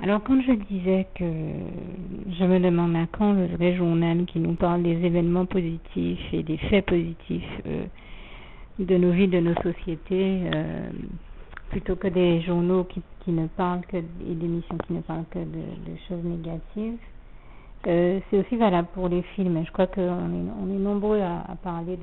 Alors, quand je disais que je me demande à quand le vrai journal qui nous parle des événements positifs et des faits positifs de nos vies, de nos sociétés, plutôt que des journaux qui ne parlent que, et des émissions qui ne parlent que de choses négatives. C'est aussi valable pour les films. Je crois qu'on est nombreux à parler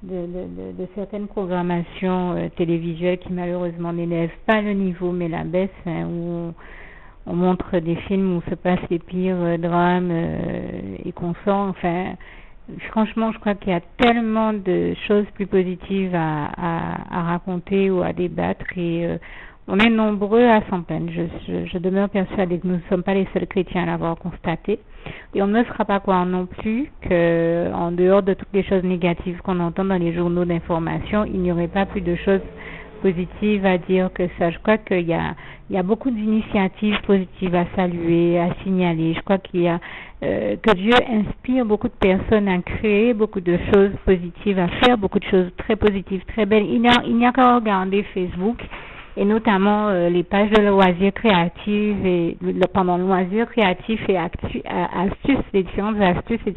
de certaines programmations télévisuelles qui malheureusement n'élèvent pas le niveau mais la baisse, hein, où on montre des films où se passent les pires drames et qu'on sent, enfin, franchement, je crois qu'il y a tellement de choses plus positives à raconter ou à débattre et on est nombreux à s'en plaindre. Je demeure persuadée que nous ne sommes pas les seuls chrétiens à l'avoir constaté. Et on ne sera pas croire non plus qu'en dehors de toutes les choses négatives qu'on entend dans les journaux d'information, il n'y aurait pas plus de choses positives à dire que ça. Je crois qu'il y a beaucoup d'initiatives positives à saluer, à signaler. Je crois qu'il y a que Dieu inspire beaucoup de personnes à créer beaucoup de choses positives, à faire beaucoup de choses très positives, très belles. Il n'y a qu'à regarder Facebook et notamment les pages de loisirs créatifs et pendant loisirs créatifs et astuces, les différentes astuces et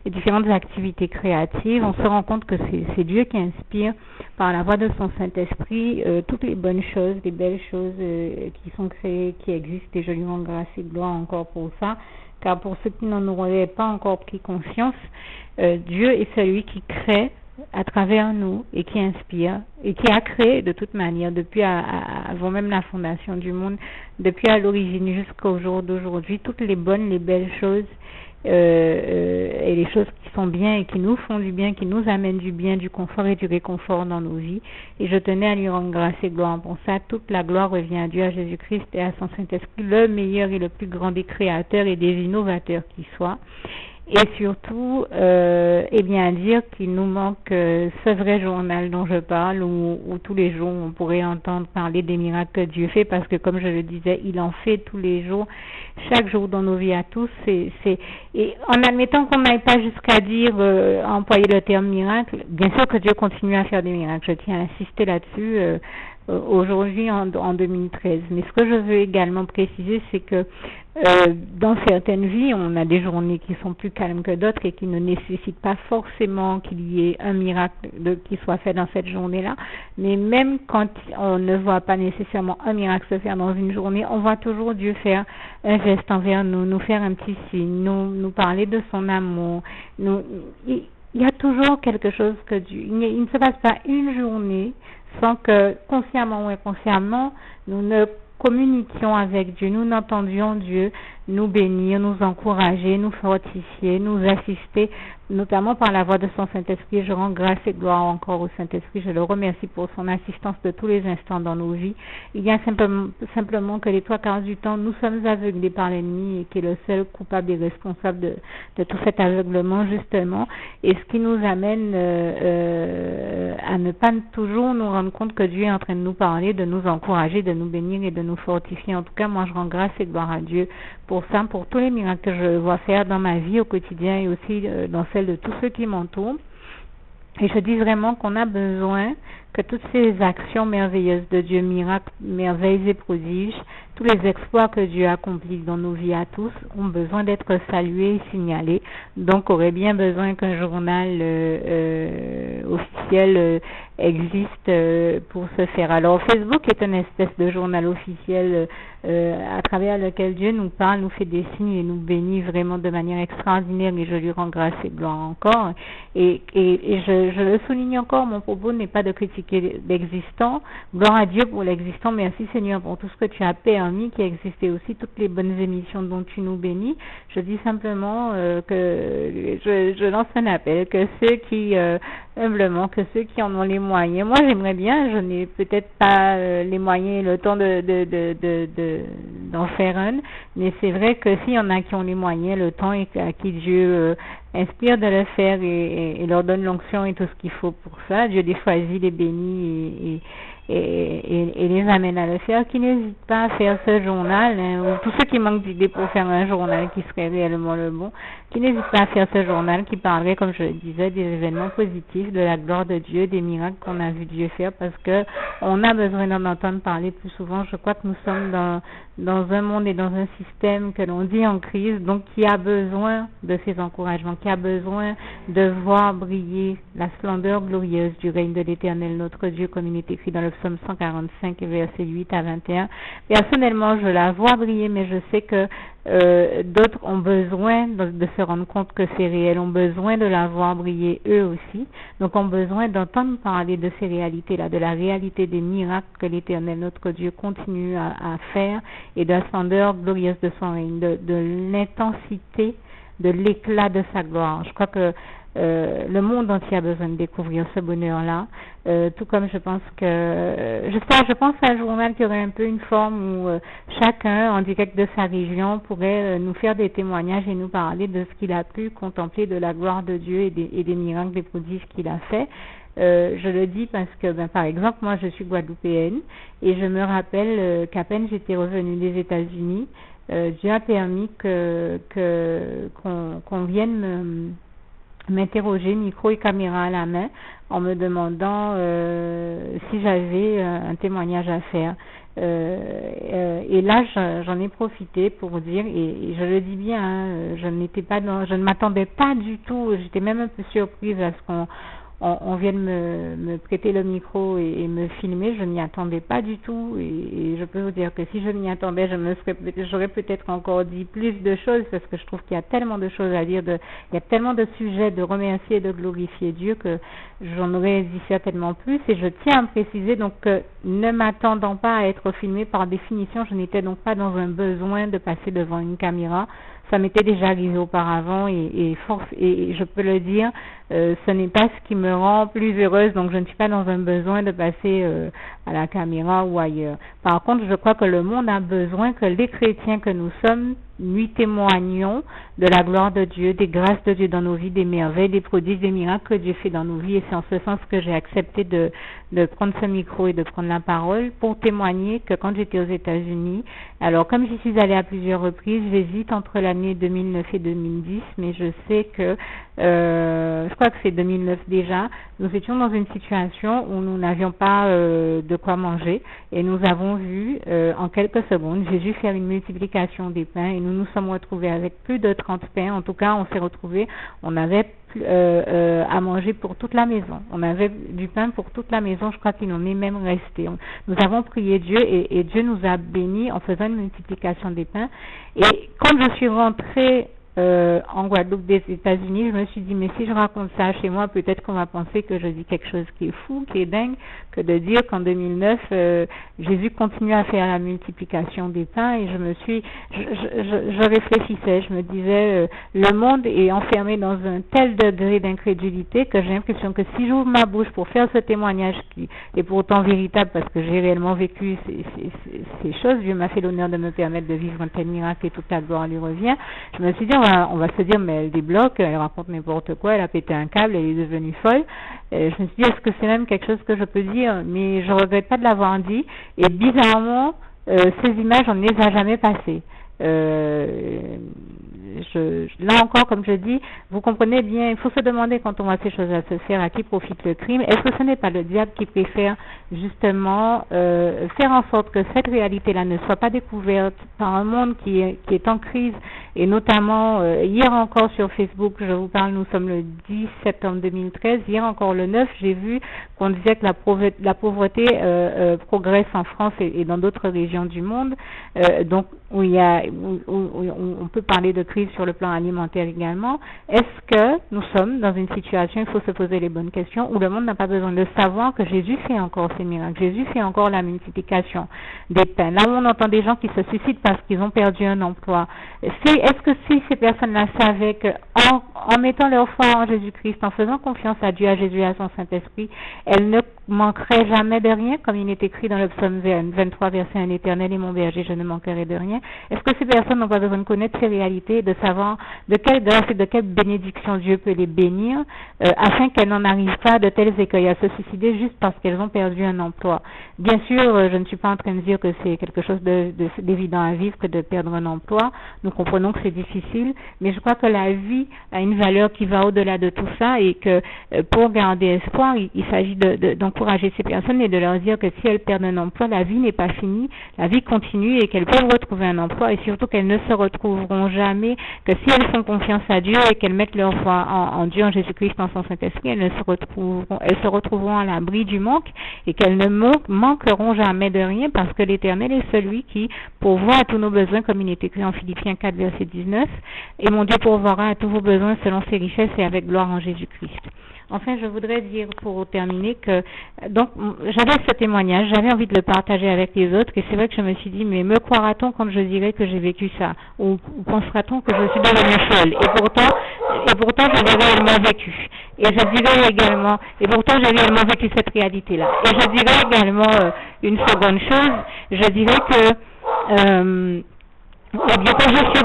les différentes activités créatives. On se rend compte que c'est Dieu qui inspire par la voix de son Saint-Esprit toutes les bonnes choses, les belles choses qui sont créées, qui existent, et je lui rends grâce et gloire encore pour ça. Car pour ceux qui n'en auraient pas encore pris conscience, Dieu est celui qui crée à travers nous et qui inspire et qui a créé de toute manière depuis avant même la fondation du monde, depuis à l'origine jusqu'au jour d'aujourd'hui, toutes les bonnes, les belles choses et les choses qui sont bien et qui nous font du bien, qui nous amènent du bien, du confort et du réconfort dans nos vies. Et je tenais à lui rendre grâce et gloire pour ça. Toute la gloire revient à Dieu, à Jésus-Christ et à son Saint-Esprit, le meilleur et le plus grand des créateurs et des innovateurs qui soit. Et surtout, eh bien dire qu'il nous manque ce vrai journal dont je parle, où tous les jours on pourrait entendre parler des miracles que Dieu fait, parce que comme je le disais, il en fait tous les jours, chaque jour dans nos vies à tous. Et en admettant qu'on n'aille pas jusqu'à dire, employer le terme miracle, bien sûr que Dieu continue à faire des miracles, je tiens à insister là-dessus. Aujourd'hui en 2013. Mais ce que je veux également préciser, c'est que dans certaines vies, on a des journées qui sont plus calmes que d'autres et qui ne nécessitent pas forcément qu'il y ait un miracle qui soit fait dans cette journée-là. Mais même quand on ne voit pas nécessairement un miracle se faire dans une journée, on voit toujours Dieu faire un geste envers nous, nous faire un petit signe, nous parler de son amour. Il y a toujours quelque chose que Dieu... Il ne se passe pas une journée sans que, consciemment ou inconsciemment, nous ne communiquions avec Dieu, nous n'entendions Dieu nous bénir, nous encourager, nous fortifier, nous assister, notamment par la voix de son Saint-Esprit. Je rends grâce et gloire encore au Saint-Esprit. Je le remercie pour son assistance de tous les instants dans nos vies. Il y a simplement que les 3/4 du temps, nous sommes aveuglés par l'ennemi et qui est le seul coupable et responsable de tout cet aveuglement, justement. Et ce qui nous amène à ne pas toujours nous rendre compte que Dieu est en train de nous parler, de nous encourager, de nous bénir et de nous fortifier. En tout cas, moi, je rends grâce et gloire à Dieu pour ça, pour tous les miracles que je vois faire dans ma vie au quotidien et aussi dans celle de tous ceux qui m'entourent. Et je dis vraiment qu'on a besoin que toutes ces actions merveilleuses de Dieu, miracles, merveilles et prodiges, tous les exploits que Dieu accomplit dans nos vies à tous, ont besoin d'être salués et signalés. Donc, aurait bien besoin qu'un journal officiel existe pour ce faire. Alors, Facebook est une espèce de journal officiel à travers lequel Dieu nous parle, nous fait des signes et nous bénit vraiment de manière extraordinaire, et je lui rends grâce et gloire encore. Et je le souligne encore, mon propos n'est pas de critiquer l'existant. Gloire à Dieu pour l'existant. Merci Seigneur pour tout ce que tu as permis qu'il existait aussi, toutes les bonnes émissions dont tu nous bénis. Je dis simplement que je lance un appel, que ceux qui humblement, que ceux qui en ont les moyens. Moi, j'aimerais bien, je n'ai peut-être pas les moyens et le temps d'en faire un, mais c'est vrai que s'il y en a qui ont les moyens, le temps, et à qui Dieu inspire de le faire et leur donne l'onction et tout ce qu'il faut pour ça. Dieu les choisit, les bénit et les amène à le faire, qui n'hésitent pas à faire ce journal, hein, ou tous ceux qui manquent d'idées pour faire un journal qui serait réellement le bon, qui n'hésitent pas à faire ce journal qui parlerait, comme je le disais, des événements positifs, de la gloire de Dieu, des miracles qu'on a vu Dieu faire, parce que on a besoin d'en entendre parler plus souvent. Je crois que nous sommes dans un monde et dans un système que l'on dit en crise, donc qui a besoin de ces encouragements, qui a besoin de voir briller la splendeur glorieuse du règne de l'Éternel, notre Dieu, comme il est écrit dans le psaume 145, versets 8 à 21. Personnellement, je la vois briller, mais je sais que d'autres ont besoin de se rendre compte que c'est réel, ont besoin de la voir briller eux aussi, donc ont besoin d'entendre parler de ces réalités-là, de la réalité des miracles que l'Éternel, notre Dieu, continue à faire, et de la splendeur glorieuse de son règne, de l'intensité, de l'éclat de sa gloire. Je crois que le monde entier a besoin de découvrir ce bonheur-là, tout comme je pense à un journal qui aurait un peu une forme où chacun, en direct de sa région, pourrait nous faire des témoignages et nous parler de ce qu'il a pu contempler de la gloire de Dieu et des miracles, des prodiges qu'il a fait. Je le dis parce que, par exemple, moi je suis guadeloupéenne et je me rappelle qu'à peine j'étais revenue des États-Unis, Dieu a permis qu'on vienne m'interroger, micro et caméra à la main, en me demandant si j'avais un témoignage à faire. Et là, j'en ai profité pour dire, et je le dis bien, hein, je ne m'attendais pas du tout, j'étais même un peu surprise à ce qu'on vienne me prêter le micro et me filmer. Je n'y attendais pas du tout, et je peux vous dire que si je m'y attendais, j'aurais peut-être encore dit plus de choses, parce que je trouve qu'il y a tellement de choses à dire, il y a tellement de sujets de remercier et de glorifier Dieu que j'en aurais dit certainement plus. Et je tiens à préciser donc que, ne m'attendant pas à être filmée, par définition, je n'étais donc pas dans un besoin de passer devant une caméra. Ça m'était déjà arrivé auparavant et je peux le dire, ce n'est pas ce qui me rend plus heureuse, donc je ne suis pas dans un besoin de passer à la caméra ou ailleurs. Par contre, je crois que le monde a besoin que les chrétiens que nous sommes lui témoignons de la gloire de Dieu, des grâces de Dieu dans nos vies, des merveilles, des prodiges, des miracles que Dieu fait dans nos vies. Et c'est en ce sens que j'ai accepté de prendre ce micro et de prendre la parole pour témoigner que quand j'étais aux États-Unis, alors comme j'y suis allée à plusieurs reprises, j'hésite entre l'année 2009 et 2010, mais je sais que je crois que c'est 2009 déjà, nous étions dans une situation où nous n'avions pas de quoi manger, et nous avons vu en quelques secondes Jésus faire une multiplication des pains, et nous nous sommes retrouvés avec plus de 30 pains. En tout cas, on s'est retrouvés, on avait à manger pour toute la maison. On avait du pain pour toute la maison. Je crois qu'il en est même resté. Nous avons prié Dieu et Dieu nous a bénis en faisant une multiplication des pains. Et quand je suis rentrée en Guadeloupe des États-Unis, je me suis dit, mais si je raconte ça chez moi, peut-être qu'on va penser que je dis quelque chose qui est fou, qui est dingue, que de dire qu'en 2009 Jésus continue à faire la multiplication des pains. Et je réfléchissais, je me disais, le monde est enfermé dans un tel degré d'incrédulité que j'ai l'impression que si j'ouvre ma bouche pour faire ce témoignage qui est pourtant véritable, parce que j'ai réellement vécu ces choses, Dieu m'a fait l'honneur de me permettre de vivre un tel miracle et toute la gloire lui revient. Je me suis dit, on va se dire, mais elle débloque, elle raconte n'importe quoi, elle a pété un câble, elle est devenue folle. Je me suis dit, est-ce que c'est même quelque chose que je peux dire? Mais je regrette pas de l'avoir dit. Et bizarrement, ces images, on ne les a jamais passées. Là encore, comme je dis, vous comprenez bien, il faut se demander quand on voit ces choses à se faire, à qui profite le crime. Est-ce que ce n'est pas le diable qui préfère justement faire en sorte que cette réalité-là ne soit pas découverte par un monde qui est en crise, et notamment hier encore sur Facebook, je vous parle, nous sommes le 10 septembre 2013, hier encore le 9, j'ai vu qu'on disait que la pauvreté progresse en France et dans d'autres régions du monde, donc où on peut parler de crise sur le plan alimentaire également. Est-ce que nous sommes dans une situation, il faut se poser les bonnes questions, où le monde n'a pas besoin de savoir que Jésus fait encore ces miracles, Jésus fait encore la multiplication des pains. Là où on entend des gens qui se suicident parce qu'ils ont perdu un emploi, est-ce que si ces personnes-là savaient que en mettant leur foi en Jésus-Christ, en faisant confiance à Dieu, à Jésus et à son Saint-Esprit, elles ne manqueraient jamais de rien, comme il est écrit dans le psaume 23, verset 1, l'Éternel est mon berger, je ne manquerai de rien. est-ce que ces personnes n'ont pas besoin de connaître ces réalités, de savoir de quelle bénédiction Dieu peut les bénir, afin qu'elles n'en arrivent pas de tels écueils à se suicider juste parce qu'elles ont perdu un emploi. Bien sûr, je ne suis pas en train de dire que c'est quelque chose d'évident à vivre que de perdre un emploi. Nous comprenons que c'est difficile, mais je crois que la vie a une valeur qui va au-delà de tout ça et que pour garder espoir, il s'agit d'encourager ces personnes et de leur dire que si elles perdent un emploi, la vie n'est pas finie, la vie continue et qu'elles peuvent retrouver un emploi et surtout qu'elles ne se retrouveront jamais, que si elles font confiance à Dieu et qu'elles mettent leur foi en Dieu, en Jésus-Christ, en son Saint-Esprit, elles se retrouveront à l'abri du manque et qu'elles ne manqueront jamais de rien parce que l'Éternel est celui qui pourvoit à tous nos besoins, comme il est écrit en Philippiens 4, verset 19, et mon Dieu pourvoira à tous vos besoins selon ses richesses et avec gloire en Jésus-Christ. Enfin, je voudrais dire pour terminer que donc j'avais ce témoignage, j'avais envie de le partager avec les autres et c'est vrai que je me suis dit mais me croira-t-on quand je dirai que j'ai vécu ça ou pensera-t-on que je suis devenue folle et pourtant je l'ai réellement vécu et je dirais également et pourtant j'ai réellement vécu cette réalité-là et je dirais également une seconde chose, je dirais que eh bien, quand je suis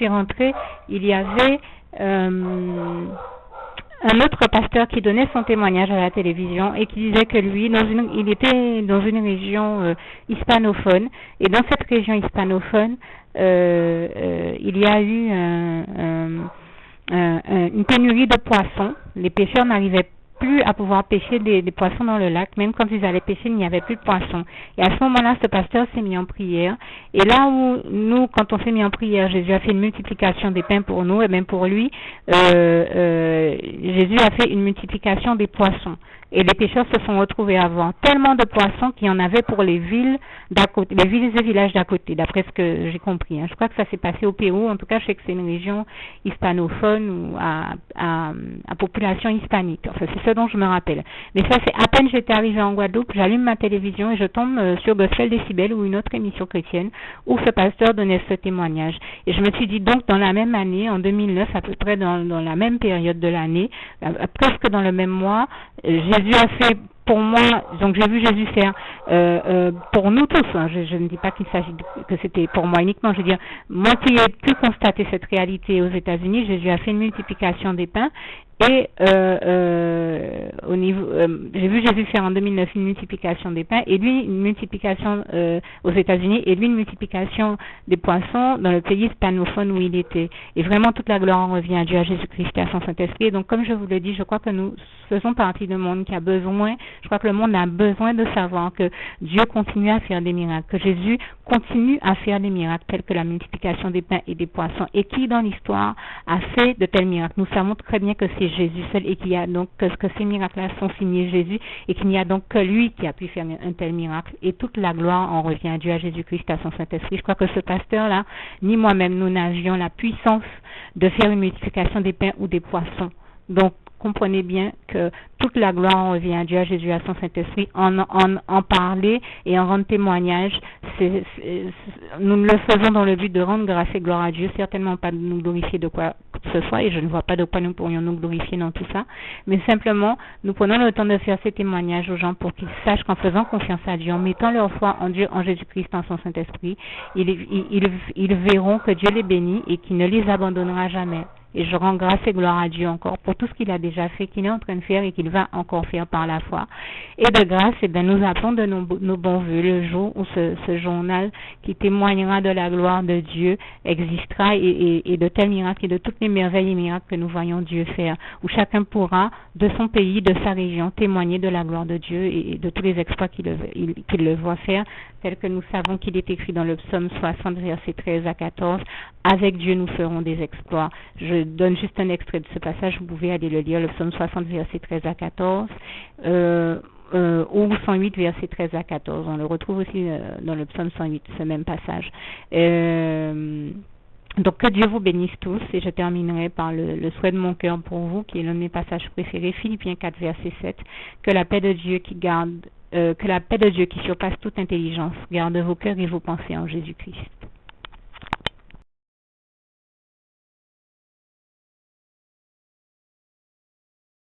rentrée, il y avait un autre pasteur qui donnait son témoignage à la télévision et qui disait que lui, il était dans une région hispanophone et dans cette région hispanophone, il y a eu une pénurie de poissons. Les pêcheurs n'arrivaient plus à pouvoir pêcher des poissons dans le lac, même quand ils allaient pêcher, il n'y avait plus de poissons. Et à ce moment-là, ce pasteur s'est mis en prière. Et là où nous, quand on s'est mis en prière, Jésus a fait une multiplication des pains pour nous, et même pour lui, Jésus a fait une multiplication des poissons. Et les pêcheurs se sont retrouvés à avoir tellement de poissons qu'il y en avait pour les villes d'à côté, les villes et villages d'à côté, d'après ce que j'ai compris. Je crois que ça s'est passé au Pérou. En tout cas, je sais que c'est une région hispanophone ou à population hispanique. Enfin, c'est ce dont je me rappelle. Mais ça, c'est à peine j'étais arrivée en Guadeloupe, j'allume ma télévision et je tombe sur Gospel Décibel ou une autre émission chrétienne où ce pasteur donnait ce témoignage. Et je me suis dit donc dans la même année, en 2009, à peu près dans la même période de l'année, presque dans le même mois, Jésus a fait pour moi, donc j'ai vu Jésus faire pour nous tous, je ne dis pas qu'il s'agit que c'était pour moi uniquement, je veux dire, moi qui ai pu constater cette réalité aux États-Unis, Jésus a fait une multiplication des pains et au niveau, j'ai vu Jésus faire en 2009 une multiplication des pains et lui une multiplication aux États-Unis et lui une multiplication des poissons dans le pays hispanophone où il était. Et vraiment toute la gloire en revient à Dieu, à Jésus-Christ et à son Saint-Esprit. Et donc comme je vous le dis, je crois que nous faisons partie d'un monde qui a besoin, je crois que le monde a besoin de savoir que Dieu continue à faire des miracles, que Jésus continue à faire des miracles tels que la multiplication des pains et des poissons et qui dans l'histoire a fait de tels miracles. Nous savons très bien que c'est Jésus seul et qu'il y a donc que ces miracles-là sont signés Jésus et qu'il n'y a donc que lui qui a pu faire un tel miracle et toute la gloire en revient à Dieu, à Jésus-Christ, à son Saint-Esprit. Je crois que ce pasteur-là, ni moi-même, nous n'avions la puissance de faire une multiplication des pains ou des poissons. Donc, comprenez bien que toute la gloire en revient à Dieu, à Jésus, à son Saint-Esprit, en parler et en rendre témoignage. Nous le faisons dans le but de rendre grâce et gloire à Dieu, certainement pas de nous glorifier de quoi que ce soit, et je ne vois pas de quoi nous pourrions nous glorifier dans tout ça, mais simplement, nous prenons le temps de faire ces témoignages aux gens pour qu'ils sachent qu'en faisant confiance à Dieu, en mettant leur foi en Dieu, en Jésus-Christ, en son Saint-Esprit, ils verront que Dieu les bénit et qu'il ne les abandonnera jamais. Et je rends grâce et gloire à Dieu encore pour tout ce qu'il a déjà fait, qu'il est en train de faire et qu'il va encore faire par la foi. Et de grâce, nous appelons de nos bons voeux le jour où ce journal qui témoignera de la gloire de Dieu existera et de tels miracles et de toutes les merveilles et miracles que nous voyons Dieu faire, où chacun pourra, de son pays, de sa région, témoigner de la gloire de Dieu et de tous les exploits qu'il le voit faire, tel que nous savons qu'il est écrit dans le psaume 60, versets 13 à 14, « Avec Dieu nous ferons des exploits ». Je donne juste un extrait de ce passage, vous pouvez aller le lire, le psaume 60, versets 13 à 14, ou 108, versets 13 à 14. On le retrouve aussi dans le psaume 108, ce même passage. Donc que Dieu vous bénisse tous, et je terminerai par le souhait de mon cœur pour vous, qui est l'un de mes passages préférés, Philippiens 4, verset 7, que la paix de Dieu qui surpasse toute intelligence, garde vos cœurs et vos pensées en Jésus-Christ.